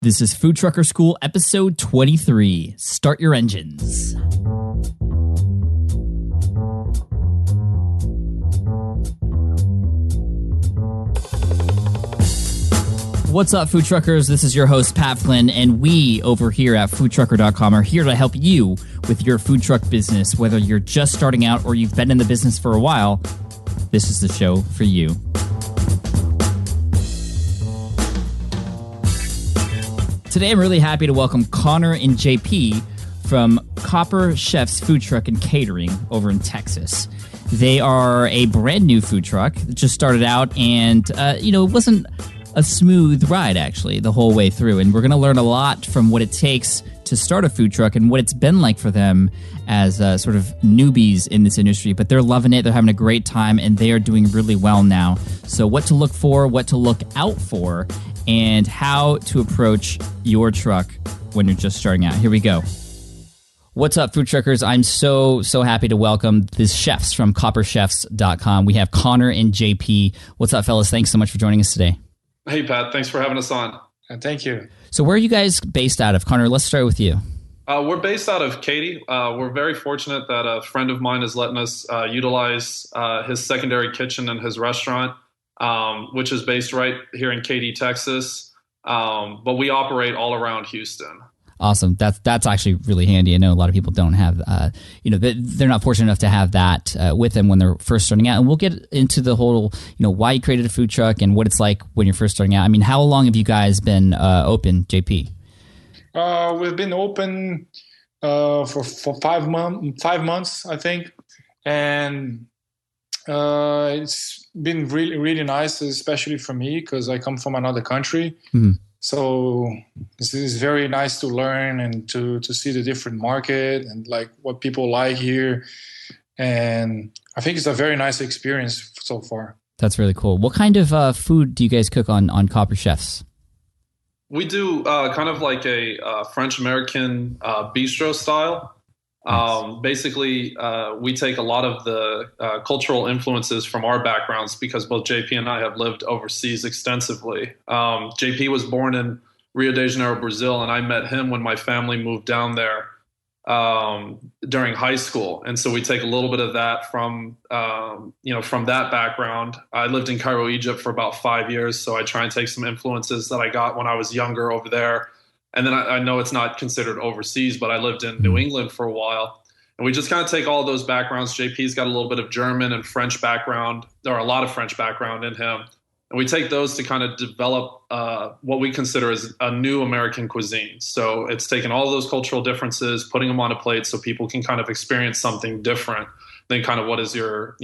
This is FoodTruckr School, episode 23. Start your engines. What's up, Food Truckers? This is your host, Pat Flynn, and we over here at FoodTruckr.com are here to help you with your food truck business. Whether you're just starting out or you've been in the business for a while, this is the show for you. Today, I'm really happy to welcome Conor and JP from Copper Chef's Food Truck and Catering over in Texas. They are a brand new food truck that just started out, and it wasn't a smooth ride, actually, the whole way through. And we're going to learn a lot from what it takes to start a food truck and what it's been like for them as sort of newbies in this industry. But they're loving it. They're having a great time, and they are doing really well now. So what to look for, what to look out for, and how to approach your truck when you're just starting out. Here we go. What's up, food truckers? I'm so happy to welcome these chefs from copperchefs.com. We have Conor and JP. What's up, fellas? Thanks so much for joining us today. Hey, Pat. Thanks for having us on. Thank you. So where are you guys based out of? Conor, let's start with you. We're based out of Katy. We're very fortunate that a friend of mine is letting us utilize his secondary kitchen in his restaurant, which is based right here in Katy, Texas. But we operate all around Houston. Awesome. That's actually really handy. I know a lot of people don't have, they're not fortunate enough to have that with them when they're first starting out. And we'll get into the whole, why you created a food truck and what it's like when you're first starting out. I mean, how long have you guys been open, JP? We've been open for 5 months, I think. And it's been really, really nice, especially for me, because I come from another country. Mm-hmm. So this is very nice to learn and to see the different market and like what people like here. And I think it's a very nice experience so far. That's really cool. What kind of food do you guys cook on Copper Chefs? We do kind of like a French-American bistro style. Nice. Basically, we take a lot of the cultural influences from our backgrounds because both JP and I have lived overseas extensively. JP was born in Rio de Janeiro, Brazil, and I met him when my family moved down there during high school. And so we take a little bit of that from that background. I lived in Cairo, Egypt for about 5 years, so I try and take some influences that I got when I was younger over there. And then I know it's not considered overseas, but I lived in New England for a while. And we just kind of take all of those backgrounds. JP's got a little bit of German and French background. There are a lot of French background in him. And we take those to kind of develop what we consider as a new American cuisine. So it's taking all of those cultural differences, putting them on a plate so people can kind of experience something different than kind of what is your,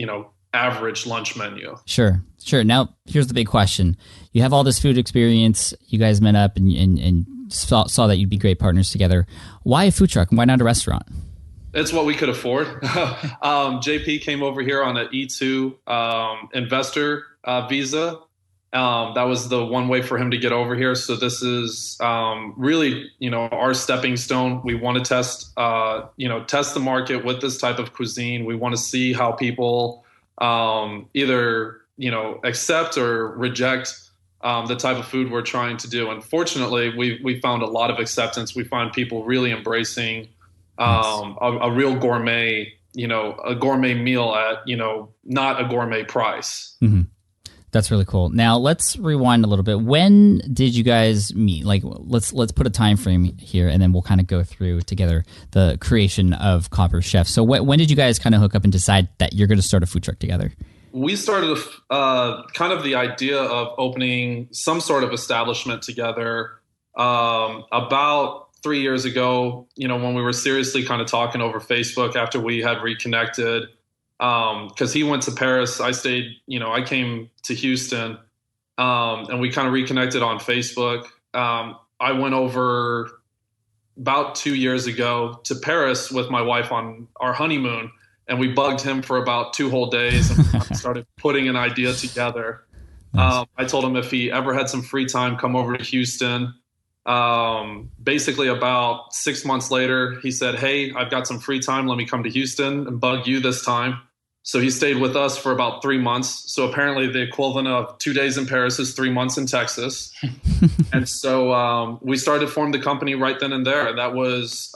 average lunch menu. Sure. Now, here's the big question. You have all this food experience. You guys met up and saw that you'd be great partners together. Why a food truck? Why not a restaurant? It's what we could afford. JP came over here on an E2 investor visa. That was the one way for him to get over here. So this is really, our stepping stone. We want to test the market with this type of cuisine. We want to see how people either, accept or reject the type of food we're trying to do. And fortunately, we found a lot of acceptance. We find people really embracing a real gourmet, a gourmet meal at, not a gourmet price. Mm-hmm. That's really cool. Now let's rewind a little bit. When did you guys meet? Like, let's put a time frame here, and then we'll kind of go through together the creation of Copper Chef. So when did you guys kind of hook up and decide that you're going to start a food truck together? We started kind of the idea of opening some sort of establishment together about 3 years ago, when we were seriously kind of talking over Facebook after we had reconnected. Because he went to Paris, I stayed, I came to Houston, and we kind of reconnected on Facebook. I went over about 2 years ago to Paris with my wife on our honeymoon, and we bugged him for about 2 whole days and started putting an idea together. Nice. I told him if he ever had some free time, come over to Houston. Basically about 6 months later, he said, "Hey, I've got some free time. Let me come to Houston and bug you this time." So he stayed with us for about 3 months. So apparently the equivalent of 2 days in Paris is 3 months in Texas. And so we started to form the company right then and there. That was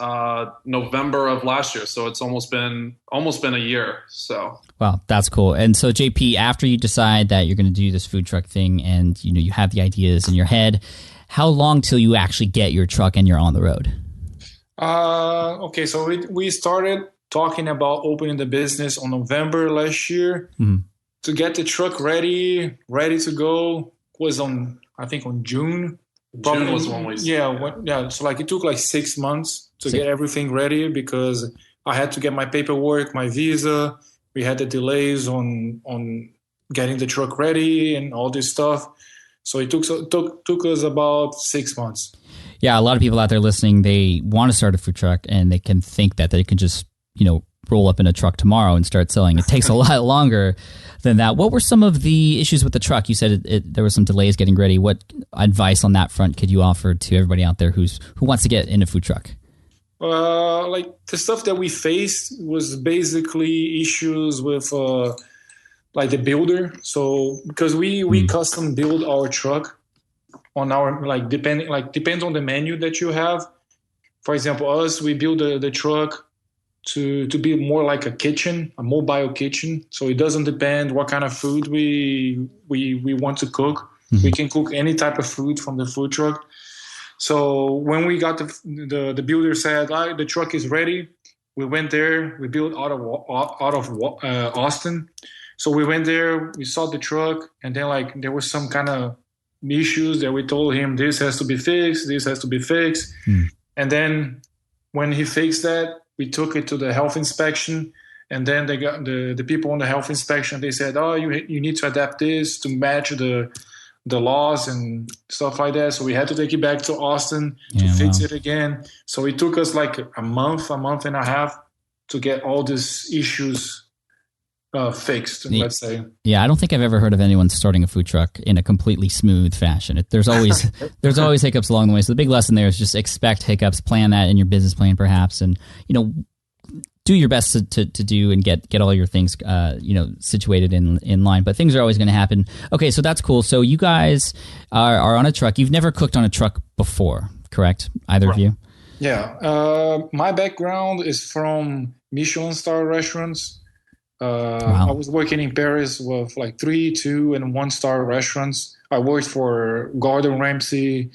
November of last year. So it's almost been a year. So wow, that's cool. And so JP, after you decide that you're going to do this food truck thing and you have the ideas in your head, how long till you actually get your truck and you're on the road? Okay, so we started talking about opening the business on November last year. To get the truck ready to go was on June. June was when we So like it took like 6 months to get everything ready because I had to get my paperwork, my visa. We had the delays on getting the truck ready and all this stuff. So it took us about 6 months. Yeah, a lot of people out there listening, they want to start a food truck and they can think that they can just roll up in a truck tomorrow and start selling. It takes a lot longer than that. What were some of the issues with the truck? You said there were some delays getting ready. What advice on that front could you offer to everybody out there who wants to get in a food truck? Like the stuff that we faced was basically issues with like the builder. So because we custom build our truck on our depends on the menu that you have. For example, we build the truck to be more like a kitchen, a mobile kitchen. So it doesn't depend what kind of food we want to cook. We can cook any type of food from the food truck. So when we got the builder said the truck is ready, we went there. We built out of Austin. So we went there, we saw the truck, and then there was some kind of issues that we told him this has to be fixed, this has to be fixed. And then when he fixed that, we took it to the health inspection, and then they got the people on the health inspection. They said, "Oh, you need to adapt this to match the laws and stuff like that." So we had to take it back to Austin to fix it again. So it took us like a month and a half to get all these issues fixed. Let's say. Yeah, I don't think I've ever heard of anyone starting a food truck in a completely smooth fashion. There's always hiccups along the way. So the big lesson there is just expect hiccups, plan that in your business plan perhaps, and do your best to do and get all your things situated in line. But things are always going to happen. Okay, so that's cool. So you guys are on a truck. You've never cooked on a truck before, correct? Either of you? Yeah. My background is from Michelin star restaurants. Wow. I was working in Paris with like 3, 2, and 1-star restaurants. I worked for Gordon Ramsay.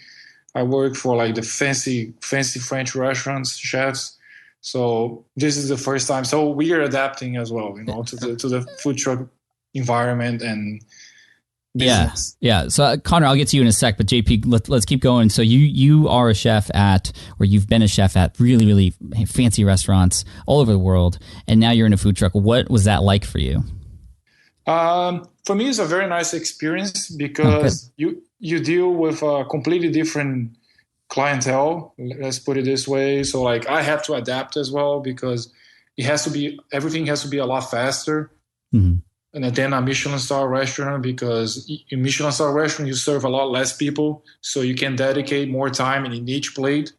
I worked for like the fancy French restaurants, chefs. So this is the first time. So we are adapting as well, to the food truck environment and business. Yeah. So Conor, I'll get to you in a sec, but JP, let's keep going. So you are a chef you've been a chef at really, really fancy restaurants all over the world, and now you're in a food truck. What was that like for you? For me, it's a very nice experience because you deal with a completely different clientele. Let's put it this way. So like I have to adapt as well because everything has to be a lot faster. And then a Michelin star restaurant, because in Michelin star restaurant, you serve a lot less people. So you can dedicate more time in each plate.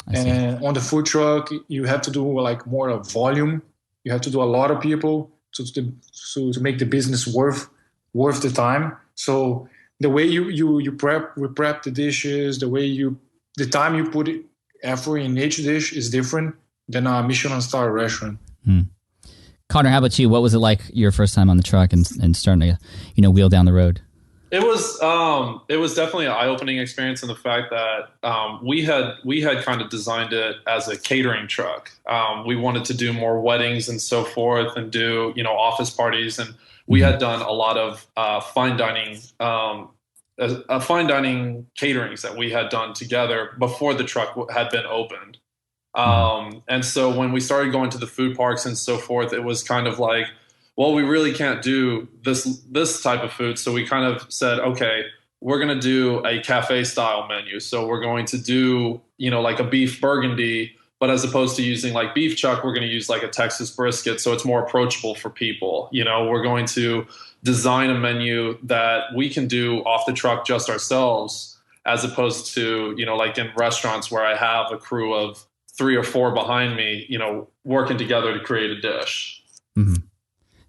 And on the food truck, you have to do like more of volume. You have to do a lot of people to make the business worth the time. So the way you prep the dishes, the time you put effort in each dish is different than a Michelin star restaurant. Conor, how about you? What was it like your first time on the truck and starting to, wheel down the road? It was definitely an eye-opening experience in the fact that we had kind of designed it as a catering truck. We wanted to do more weddings and so forth, and do office parties, and we had done a lot of fine dining caterings that we had done together before the truck had been opened. And so when we started going to the food parks and so forth, it was kind of like, well, we really can't do this type of food. So we kind of said, okay, we're going to do a cafe style menu. So we're going to do, like a beef burgundy, but as opposed to using like beef chuck, we're going to use like a Texas brisket. So it's more approachable for people. We're going to design a menu that we can do off the truck just ourselves, as opposed to, like in restaurants where I have a crew of 3 or 4 behind me, working together to create a dish.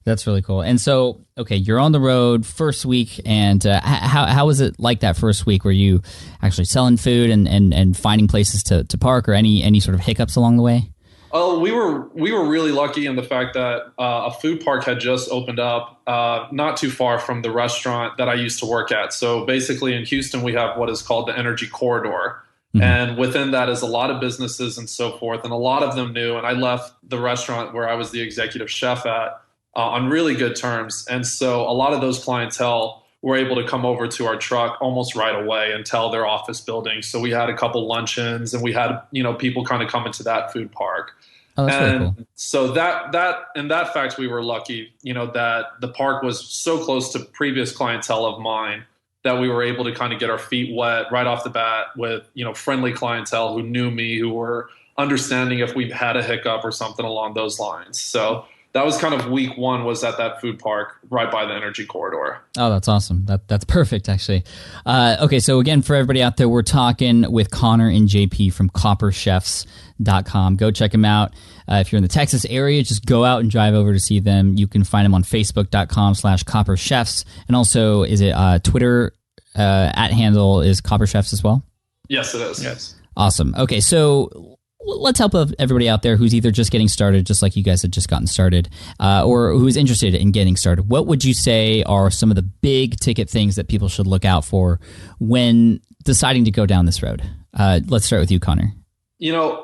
That's really cool. And so, okay, you're on the road first week, and how was it like that first week? Were you actually selling food and finding places to park, or any sort of hiccups along the way? Oh, we were really lucky in the fact that a food park had just opened up not too far from the restaurant that I used to work at. So basically in Houston, we have what is called the Energy Corridor. Mm-hmm. And within that is a lot of businesses and so forth. And a lot of them knew. And I left the restaurant where I was the executive chef at on really good terms. And so a lot of those clientele were able to come over to our truck almost right away and tell their office buildings. So we had a couple luncheons, and we had, people kind of come into that food park. Oh, that's really cool. So that in that fact, we were lucky, that the park was so close to previous clientele of mine that we were able to kind of get our feet wet right off the bat with, friendly clientele who knew me, who were understanding if we had a hiccup or something along those lines. So that was kind of week one, was at that food park right by the Energy Corridor. Oh, that's awesome. That's perfect, actually. Okay, so again, for everybody out there, we're talking with Conor and JP from copperchefs.com. Go check them out. If you're in the Texas area, just go out and drive over to see them. You can find them on facebook.com/copperchefs. And also, is it Twitter at handle is copperchefs as well? Yes, it is. Yes. Awesome. Okay, so let's help everybody out there who's either just getting started, just like you guys had just gotten started, or who's interested in getting started. What would you say are some of the big ticket things that people should look out for when deciding to go down this road? Let's start with you, Conor. The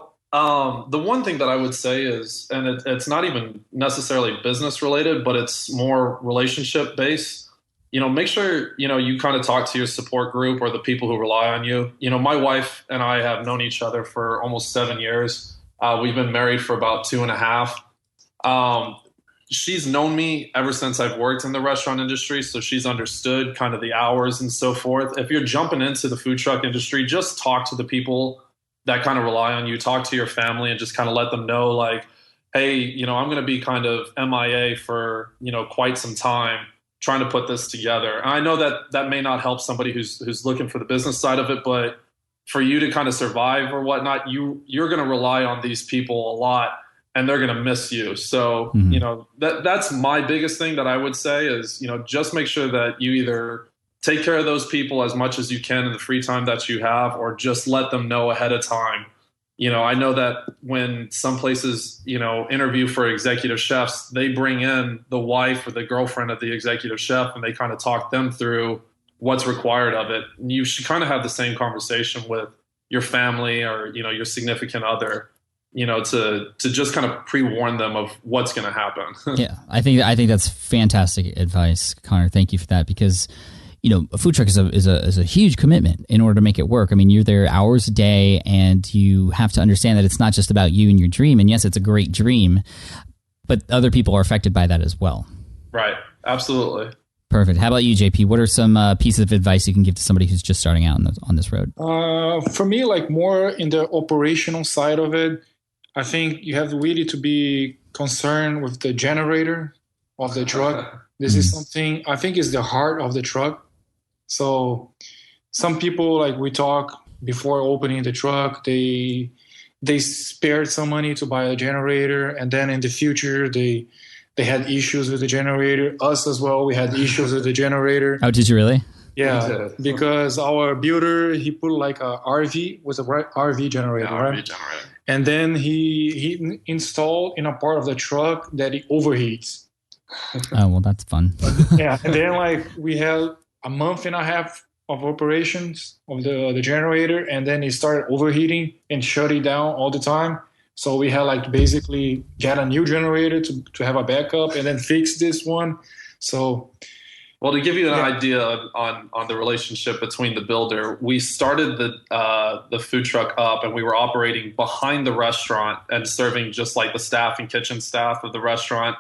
one thing that I would say is, and it's not even necessarily business related, but it's more relationship based. Make sure, you kind of talk to your support group or the people who rely on you. My wife and I have known each other for almost 7 years. We've been married for about 2.5. She's known me ever since I've worked in the restaurant industry. So she's understood kind of the hours and so forth. If you're jumping into the food truck industry, just talk to the people that kind of rely on you. Talk to your family and just kind of let them know, like, hey, I'm going to be kind of MIA for, quite some time, trying to put this together. And I know that may not help somebody who's looking for the business side of it, but for you to kind of survive or whatnot, you're going to rely on these people a lot, and they're going to miss you. So, that's my biggest thing that I would say is, just make sure that you either take care of those people as much as you can in the free time that you have, or just let them know ahead of time. I know that when some places, interview for executive chefs, they bring in the wife or the girlfriend of the executive chef, and they kind of talk them through what's required of it. And you should kind of have the same conversation with your family or, your significant other, to just kind of pre-warn them of what's going to happen. Yeah, I think that's fantastic advice, Conor. Thank you for that, because a food truck is a huge commitment in order to make it work. I mean, you're there hours a day, and you have to understand that it's not just about you and your dream. And yes, it's a great dream, but other people are affected by that as well. Right. Absolutely. Perfect. How about you, JP? What are some pieces of advice you can give to somebody who's just starting out on this road? For me, like more in the operational side of it, I think you have really to be concerned with the generator of the truck. This is something I think is the heart of the truck. So some people, like we talk before opening the truck, they spared some money to buy a generator, and then in the future they had issues with the generator. Us as well, we had issues with the generator. Oh, did you really? Yeah, because our builder, he put like a RV with a RV generator, right? RV generator. And then he installed in a part of the truck that it overheats. Oh, well, that's fun. Yeah, and then like we had a month and a half of operations of the generator, and then it started overheating and shutting down all the time. So we had like to basically get a new generator to have a backup and then fix this one. So, well, to give you an idea on the relationship between the builder, we started the food truck up, and we were operating behind the restaurant and serving just like the staff and kitchen staff of the restaurant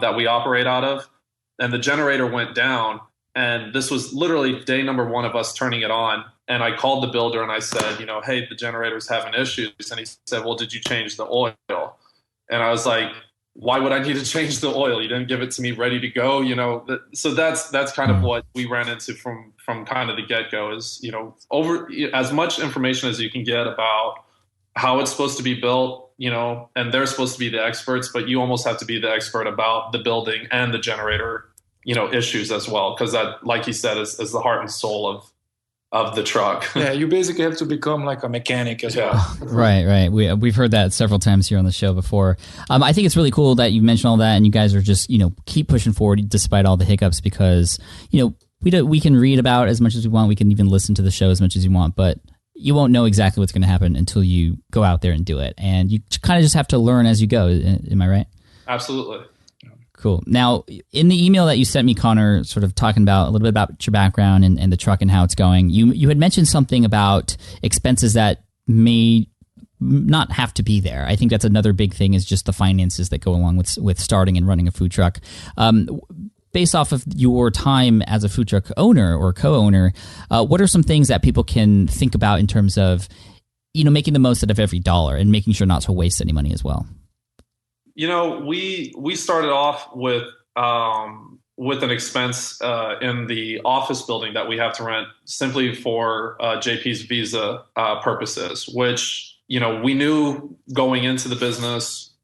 that we operate out of. And the generator went down, and this was literally day number one of us turning it on. And I called the builder and I said, hey, the generator's having issues. And he said, well, did you change the oil? And I was like, why would I need to change the oil? You didn't give it to me ready to go, So that's kind of what we ran into from kind of the get-go is, over as much information as you can get about how it's supposed to be built, and they're supposed to be the experts, but you almost have to be the expert about the building and the generator, issues as well. Cause that, like you said, is the heart and soul of the truck. Yeah, you basically have to become like a mechanic as well. Right. We've heard that several times here on the show before. I think it's really cool that you mentioned all that, and you guys are just keep pushing forward despite all the hiccups, because we can read about as much as we want, we can even listen to the show as much as you want, but you won't know exactly what's going to happen until you go out there and do it, and you kind of just have to learn as you go. Am I right? Absolutely. Cool. Now, in the email that you sent me, Conor, sort of talking about a little bit about your background and the truck and how it's going, you had mentioned something about expenses that may not have to be there. I think that's another big thing, is just the finances that go along with starting and running a food truck. Based off of your time as a food truck owner or co-owner, what are some things that people can think about in terms of, making the most out of every dollar and making sure not to waste any money as well? We started off with an expense in the office building that we have to rent simply for JP's visa purposes, which, we knew going into the business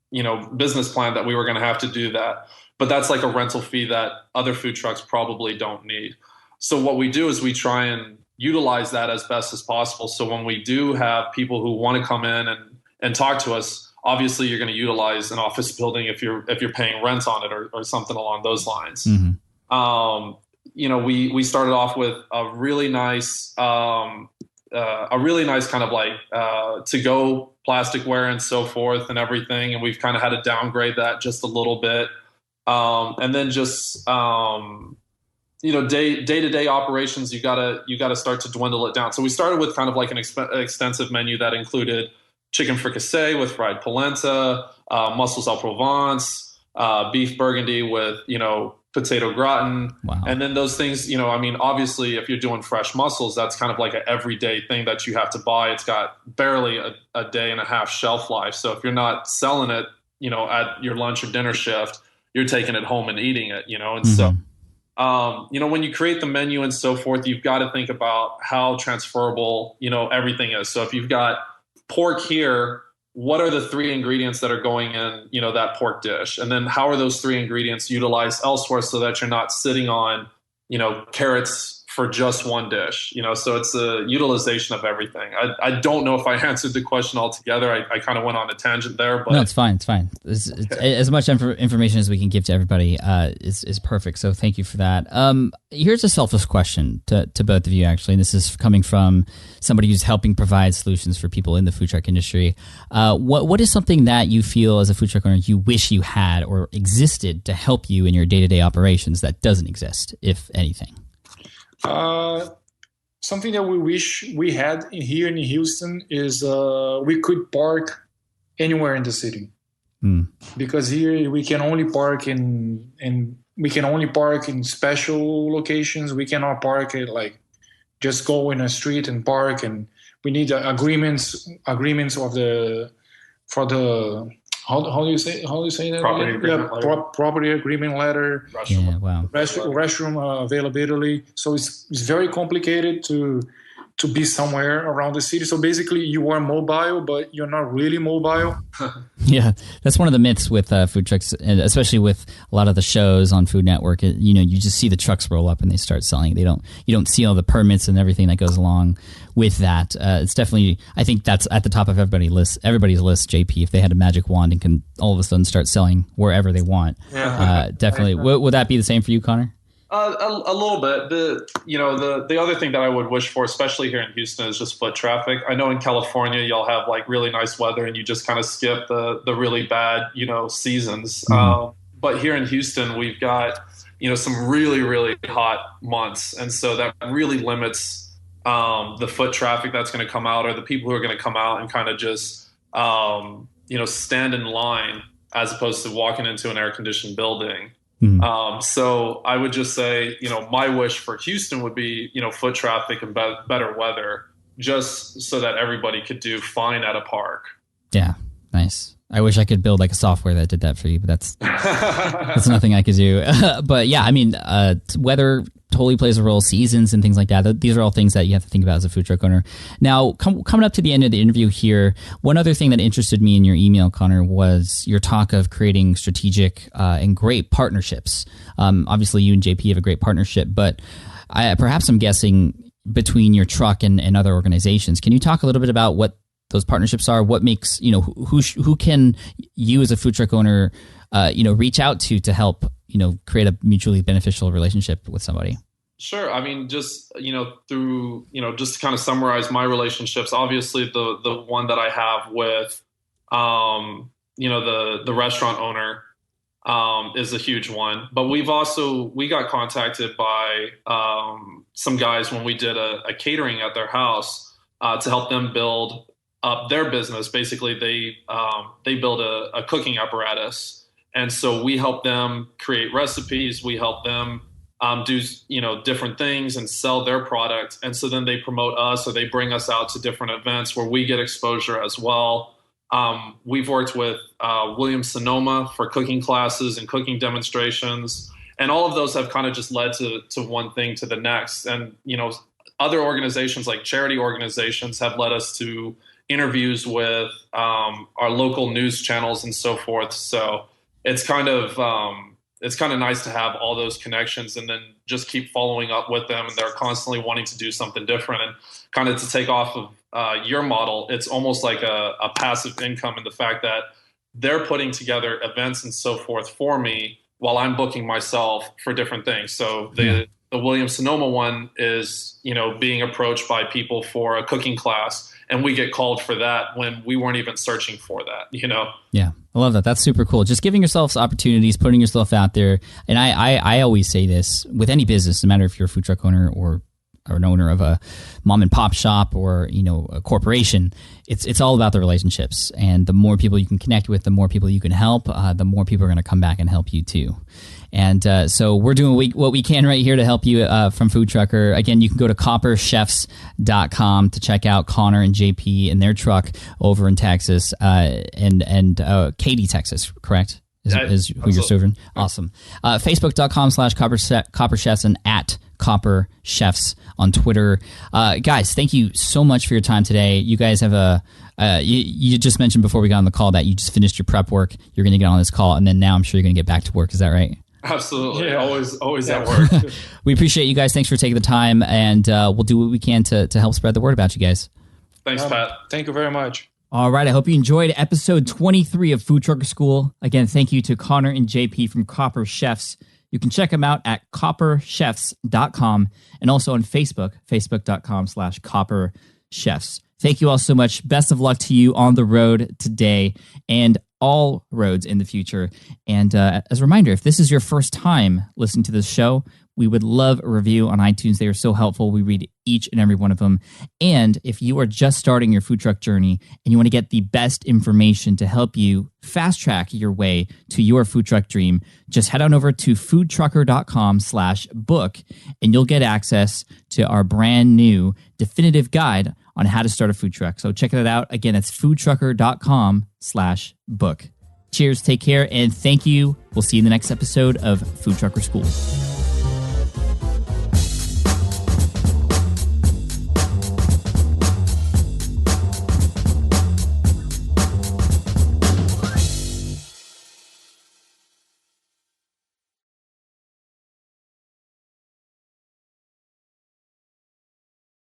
plan that we were going to have to do that. But that's like a rental fee that other food trucks probably don't need. So what we do is we try and utilize that as best as possible. So when we do have people who want to come in and talk to us, obviously you're going to utilize an office building if you're paying rent on it or something along those lines. Mm-hmm. We started off with a really nice kind of like to-go plasticware and so forth and everything. And we've kind of had to downgrade that just a little bit. And then just, day-to-day operations, you gotta start to dwindle it down. So we started with kind of like an extensive menu that included chicken fricassee with fried polenta, mussels à Provence, beef burgundy with, potato gratin. Wow. And then those things, obviously if you're doing fresh mussels, that's kind of like an everyday thing that you have to buy. It's got barely a day and a half shelf life. So if you're not selling it, at your lunch or dinner shift, you're taking it home and eating it, and mm-hmm. So, when you create the menu and so forth, you've got to think about how transferable, everything is. So if you've got pork here, what are the 3 ingredients that are going in, that pork dish? And then how are those 3 ingredients utilized elsewhere so that you're not sitting on, carrots for just one dish, so it's a utilization of everything. I don't know if I answered the question altogether. I kind of went on a tangent there, but no, it's fine. It's as much information as we can give to everybody is perfect. So thank you for that. Here's a selfish question to both of you, actually. And this is coming from somebody who's helping provide solutions for people in the food truck industry. What is something that you feel as a food truck owner you wish you had or existed to help you in your day-to-day operations that doesn't exist, if anything? Something that we wish we had here in Houston is we could park anywhere in the city. Because here we can only park in special locations. We cannot park it like just go in a street and park, and we need agreements of for the how do you say that? Property agreement letter. Restroom availability. So it's very complicated to be somewhere around the city. So basically, you are mobile, but you're not really mobile. Yeah, that's one of the myths with food trucks, and especially with a lot of the shows on Food Network. You just see the trucks roll up and they start selling. You don't see all the permits and everything that goes along with that. It's definitely, I think that's at the top of everybody's list, JP, if they had a magic wand and can all of a sudden start selling wherever they want. Yeah. Definitely. Would that be the same for you, Conor? A little bit. The other thing that I would wish for, especially here in Houston, is just foot traffic. I know in California y'all have like really nice weather and you just kind of skip the really bad seasons. Mm-hmm. But here in Houston we've got some really really hot months, and so that really limits the foot traffic that's going to come out, or the people who are going to come out and kind of just stand in line as opposed to walking into an air conditioned building. So I would just say, my wish for Houston would be, foot traffic and better weather, just so that everybody could do fine at a park. Yeah, nice. I wish I could build like a software that did that for you, but that's nothing I could do. But yeah, I mean, weather totally plays a role, seasons and things like that. These are all things that you have to think about as a food truck owner. Now, coming up to the end of the interview here, one other thing that interested me in your email, Conor, was your talk of creating strategic and great partnerships. Obviously, you and JP have a great partnership, but perhaps I'm guessing between your truck and other organizations. Can you talk a little bit about what those partnerships are? What makes, who can you as a food truck owner, reach out to help, create a mutually beneficial relationship with somebody? Sure. I mean, just, through, just to kind of summarize my relationships, obviously the one that I have with, the restaurant owner, is a huge one, but we got contacted by, some guys when we did a catering at their house, to help them build up their business. Basically, they build a cooking apparatus, and so we help them create recipes. We help them do different things and sell their product, and so then they promote us or they bring us out to different events where we get exposure as well. We've worked with Williams-Sonoma for cooking classes and cooking demonstrations, and all of those have kind of just led to one thing to the next. And other organizations like charity organizations have led us to interviews with our local news channels and so forth. So it's kind of nice to have all those connections and then just keep following up with them. And they're constantly wanting to do something different. And kind of to take off of your model, it's almost like a passive income in the fact that they're putting together events and so forth for me while I'm booking myself for different things. So the Williams-Sonoma one is, being approached by people for a cooking class, and we get called for that when we weren't even searching for that, Yeah, I love that. That's super cool. Just giving yourself opportunities, putting yourself out there. And I always say this with any business, no matter if you're a food truck owner or an owner of a mom and pop shop or, a corporation, it's all about the relationships. And the more people you can connect with, the more people you can help, the more people are going to come back and help you too. And so we're doing what we can right here to help you from FoodTruckr. Again, you can go to copperchefs.com to check out Conor and JP and their truck over in Texas and Katy, Texas, correct? Is who you're serving? Awesome. Facebook.com/copperchefs and at copperchefs on Twitter. Guys, thank you so much for your time today. You guys have you just mentioned before we got on the call that you just finished your prep work. You're going to get on this call, and then now I'm sure you're going to get back to work. Is that right? Absolutely. Yeah. Always at work. We appreciate you guys. Thanks for taking the time, and we'll do what we can to help spread the word about you guys. Thanks, Pat. Thank you very much. All right. I hope you enjoyed episode 23 of FoodTruckr School. Again, thank you to Conor and JP from Copper Chefs. You can check them out at copperchefs.com and also on Facebook, facebook.com/copperchefs. Thank you all so much. Best of luck to you on the road today and all roads in the future. And as a reminder, if this is your first time listening to this show, we would love a review on iTunes. They are so helpful. We read each and every one of them. And if you are just starting your food truck journey and you want to get the best information to help you fast track your way to your food truck dream, just head on over to foodtruckr.com/book and you'll get access to our brand new definitive guide on how to start a food truck. So check that out. Again, it's foodtruckr.com/book. Cheers, take care, and thank you. We'll see you in the next episode of FoodTruckr School.